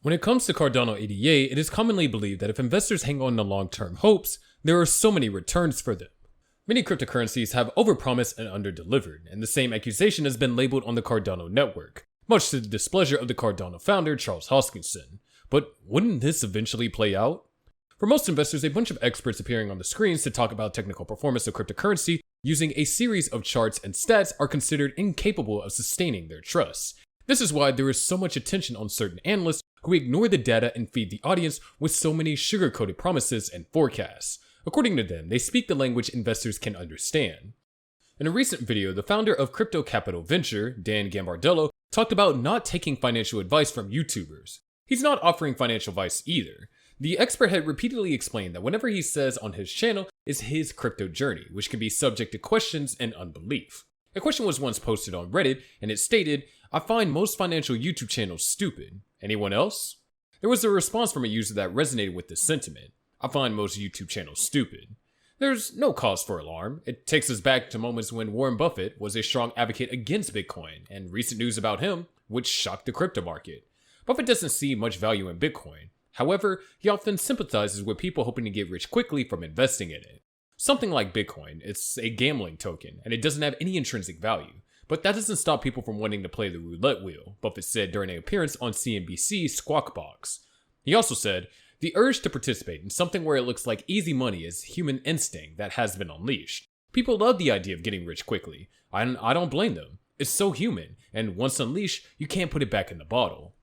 When it comes to Cardano ADA, it is commonly believed that if investors hang on to long-term hopes, there are so many returns for them. Many cryptocurrencies have overpromised and underdelivered, and the same accusation has been labeled on the Cardano network, much to the displeasure of the Cardano founder, Charles Hoskinson. But wouldn't this eventually play out? For most investors, a bunch of experts appearing on the screens to talk about technical performance of cryptocurrency using a series of charts and stats are considered incapable of sustaining their trust. This is why there is so much attention on certain analysts who ignore the data and feed the audience with so many sugar-coated promises and forecasts. According to them, they speak the language investors can understand. In a recent video, the founder of crypto capital venture, Dan Gambardello, talked about not taking financial advice from YouTubers. He's not offering financial advice either. The expert had repeatedly explained that whatever he says on his channel is his crypto journey, which can be subject to questions and unbelief. A question was once posted on Reddit, and it stated, "I find most financial YouTube channels stupid. Anyone else?" There was a response from a user that resonated with this sentiment. "I find most YouTube channels stupid." There's no cause for alarm. It takes us back to moments when Warren Buffett was a strong advocate against Bitcoin, and recent news about him, which shocked the crypto market. Buffett doesn't see much value in Bitcoin. However, he often sympathizes with people hoping to get rich quickly from investing in it. Something like Bitcoin, it's a gambling token, and it doesn't have any intrinsic value. But that doesn't stop people from wanting to play the roulette wheel, Buffett said during an appearance on CNBC's Squawk Box. He also said, "The urge to participate in something where it looks like easy money is human instinct that has been unleashed. People love the idea of getting rich quickly. I don't blame them. It's so human, and once unleashed, you can't put it back in the bottle."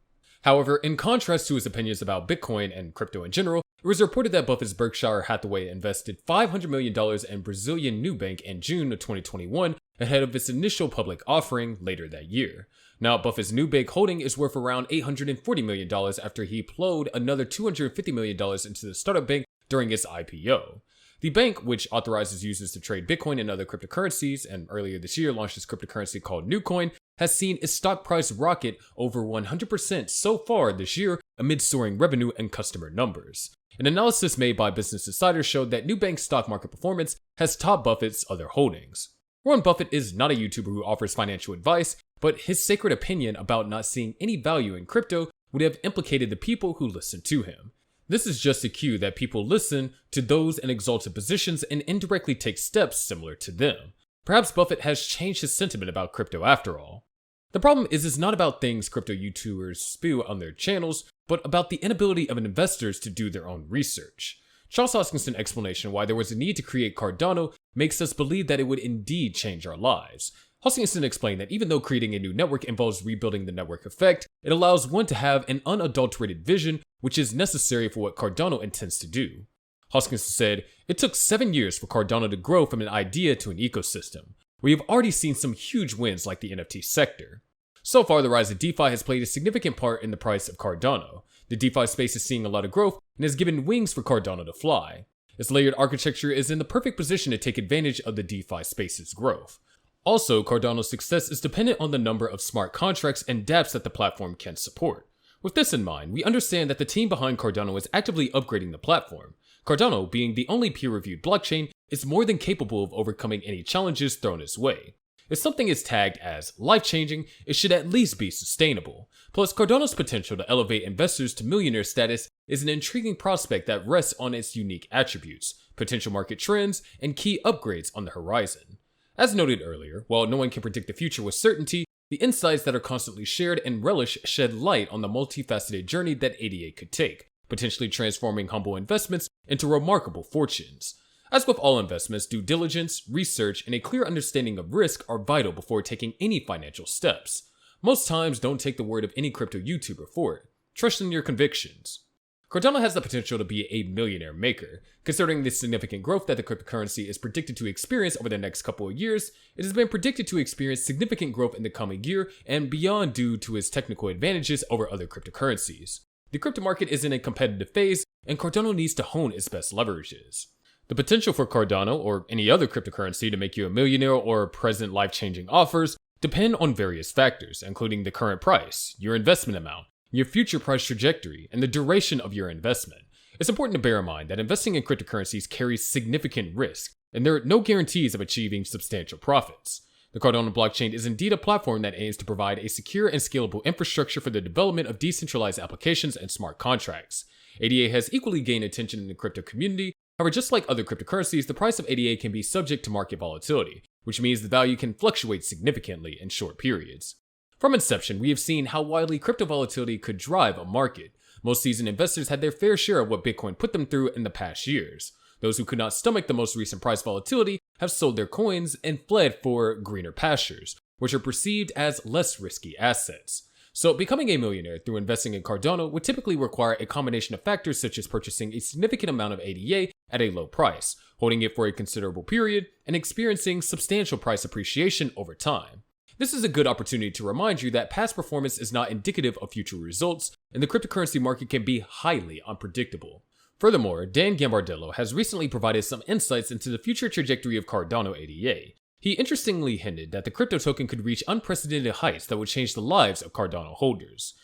However, in contrast to his opinions about Bitcoin and crypto in general, it was reported that Buffett's Berkshire Hathaway invested $500 million in Brazilian Nubank in June of 2021 ahead of its initial public offering later that year. Now, Buffett's Nubank holding is worth around $840 million after he plowed another $250 million into the startup bank during its IPO. The bank, which authorizes users to trade Bitcoin and other cryptocurrencies, and earlier this year launched this cryptocurrency called Nucoin, has seen its stock price rocket over 100% so far this year amid soaring revenue and customer numbers. An analysis made by Business Insider showed that Nubank's stock market performance has topped Buffett's other holdings. Warren Buffett is not a YouTuber who offers financial advice, but his sacred opinion about not seeing any value in crypto would have implicated the people who listen to him. This is just a cue that people listen to those in exalted positions and indirectly take steps similar to them. Perhaps Buffett has changed his sentiment about crypto after all. The problem is it's not about things crypto YouTubers spew on their channels, but about the inability of investors to do their own research. Charles Hoskinson's explanation why there was a need to create Cardano makes us believe that it would indeed change our lives. Hoskinson explained that even though creating a new network involves rebuilding the network effect, it allows one to have an unadulterated vision, which is necessary for what Cardano intends to do. Hoskinson said, "It took 7 years for Cardano to grow from an idea to an ecosystem. We have already seen some huge wins like the NFT sector. So far, the rise of DeFi has played a significant part in the price of Cardano. The DeFi space is seeing a lot of growth and has given wings for Cardano to fly. Its layered architecture is in the perfect position to take advantage of the DeFi space's growth. Also, Cardano's success is dependent on the number of smart contracts and dApps that the platform can support. With this in mind, we understand that the team behind Cardano is actively upgrading the platform. Cardano, being the only peer-reviewed blockchain, is more than capable of overcoming any challenges thrown its way. If something is tagged as life-changing, it should at least be sustainable. Plus, Cardano's potential to elevate investors to millionaire status is an intriguing prospect that rests on its unique attributes, potential market trends, and key upgrades on the horizon. As noted earlier, while no one can predict the future with certainty, the insights that are constantly shared and relished shed light on the multifaceted journey that ADA could take, potentially transforming humble investments into remarkable fortunes. As with all investments, due diligence, research, and a clear understanding of risk are vital before taking any financial steps. Most times, don't take the word of any crypto YouTuber for it. Trust in your convictions. Cardano has the potential to be a millionaire maker. Considering the significant growth that the cryptocurrency is predicted to experience over the next couple of years, it has been predicted to experience significant growth in the coming year and beyond due to its technical advantages over other cryptocurrencies. The crypto market is in a competitive phase, and Cardano needs to hone its best leverages. The potential for Cardano, or any other cryptocurrency, to make you a millionaire or present life-changing offers depend on various factors, including the current price, your investment amount, your future price trajectory, and the duration of your investment. It's important to bear in mind that investing in cryptocurrencies carries significant risk, and there are no guarantees of achieving substantial profits. The Cardano blockchain is indeed a platform that aims to provide a secure and scalable infrastructure for the development of decentralized applications and smart contracts. ADA has equally gained attention in the crypto community. However, just like other cryptocurrencies, the price of ADA can be subject to market volatility, which means the value can fluctuate significantly in short periods. From inception, we have seen how widely crypto volatility could drive a market. Most seasoned investors had their fair share of what Bitcoin put them through in the past years. Those who could not stomach the most recent price volatility have sold their coins and fled for greener pastures, which are perceived as less risky assets. So becoming a millionaire through investing in Cardano would typically require a combination of factors such as purchasing a significant amount of ADA at a low price, holding it for a considerable period, and experiencing substantial price appreciation over time. This is a good opportunity to remind you that past performance is not indicative of future results, and the cryptocurrency market can be highly unpredictable. Furthermore, Dan Gambardella has recently provided some insights into the future trajectory of Cardano ADA. He interestingly hinted that the crypto token could reach unprecedented heights that would change the lives of Cardano holders.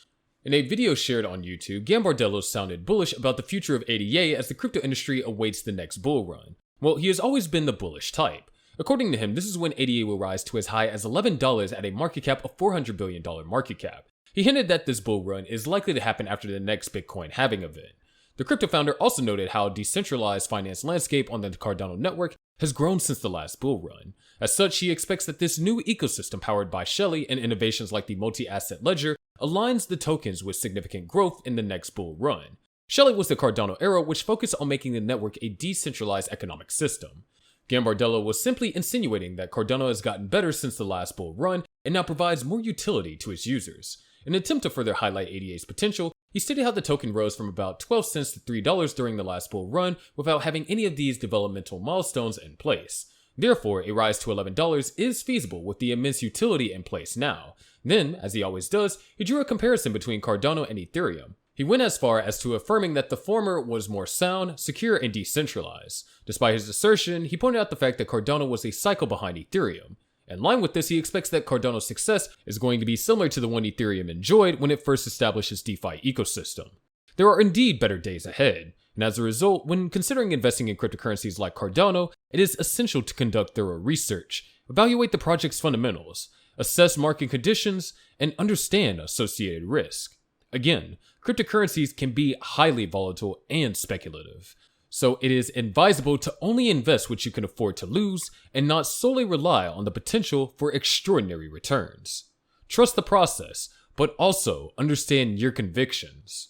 In a video shared on YouTube, Gambardella sounded bullish about the future of ADA as the crypto industry awaits the next bull run. Well, he has always been the bullish type. According to him, this is when ADA will rise to as high as $11 at a market cap of $400 billion market cap. He hinted that this bull run is likely to happen after the next Bitcoin halving event. The crypto founder also noted how decentralized finance landscape on the Cardano network has grown since the last bull run. As such, he expects that this new ecosystem powered by Shelley and innovations like the multi-asset ledger aligns the tokens with significant growth in the next bull run. Shelley was the Cardano era, which focused on making the network a decentralized economic system. Gambardella was simply insinuating that Cardano has gotten better since the last bull run and now provides more utility to its users. In an attempt to further highlight ADA's potential, he stated how the token rose from about 12 cents to $3 during the last bull run without having any of these developmental milestones in place. Therefore, a rise to $11 is feasible with the immense utility in place now. Then, as he always does, he drew a comparison between Cardano and Ethereum. He went as far as to affirming that the former was more sound, secure, and decentralized. Despite his assertion, he pointed out the fact that Cardano was a cycle behind Ethereum. In line with this, he expects that Cardano's success is going to be similar to the one Ethereum enjoyed when it first established its DeFi ecosystem. There are indeed better days ahead, and as a result, when considering investing in cryptocurrencies like Cardano, it is essential to conduct thorough research, evaluate the project's fundamentals, assess market conditions, and understand associated risk. Again, cryptocurrencies can be highly volatile and speculative. So it is advisable to only invest what you can afford to lose and not solely rely on the potential for extraordinary returns. Trust the process, but also understand your convictions.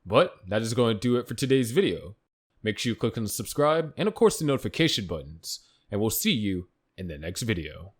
But that is going to do it for today's video. Make sure you click on the subscribe and of course the notification buttons, and we'll see you in the next video.